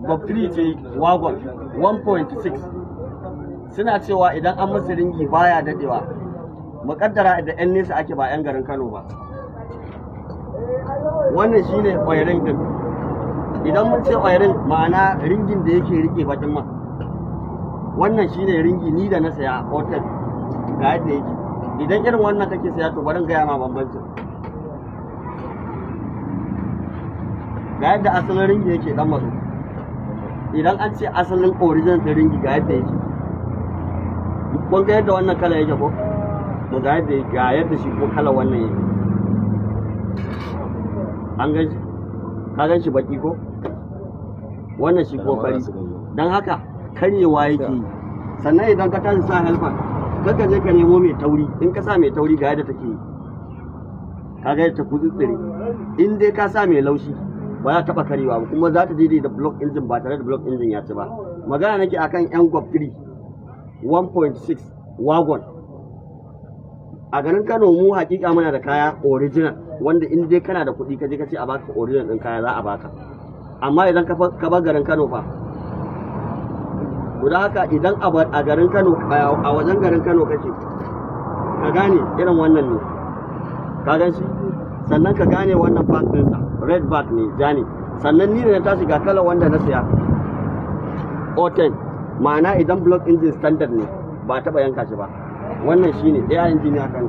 Bob 3 ce wagon 1.6 suna cewa idan an masa ringi baya dadewa, muƙaddara da 'yan nesa ake ba 'yan garin Kano ba. Wannan shine ƙwairin din. Idan mun ce ƙwairin ma'ana ringin da yake rike bakin man. Wannan shine ringi ni da na saya hotel ga yadda yake. Idan irin wannan kake saya to bari gaya ma bambancin. Ga yadda asalin ringi yake dan mazo. Idan an ce asalin original din ringi ga yadda yake. Kun ga yadda wannan kala yake ko? To ga yadda shi ko kala wannan yake. An gan shi? Ka gan shi baki ko? Wannan shi ko fari. Dan haka karyewa yake yi. Sannan idan ka tashi sa helper, kaka je ka nemo mai tauri. In ka sa mai tauri ga yadda take yi. Ka ga yadda ta kutsitsire. In dai ka sa mai laushi ba za ta taɓa karyewa ba, kuma za ta daidai da block engine ba tare da block engine ya ci ba. Magana nake akan yan Bob 3 1.6 wagon. A garin Kano mu hakika muna da kaya original wanda in dai kana da kuɗi ka je ka ce a baka original ɗin kaya za a baka. Amma idan ka bar garin Kano fa, guda haka idan a garin Kano a wajen garin Kano kake, ka gane irin wannan ne, ka gan shi, sannan ka gane wannan back ɗinsa red back ne ja ne, sannan ni da na tashi ga kala wanda na saya O10, ma'ana idan block engine standard ne ba taɓa yanka shi ba. Wannan shine ɗaya injiniya kan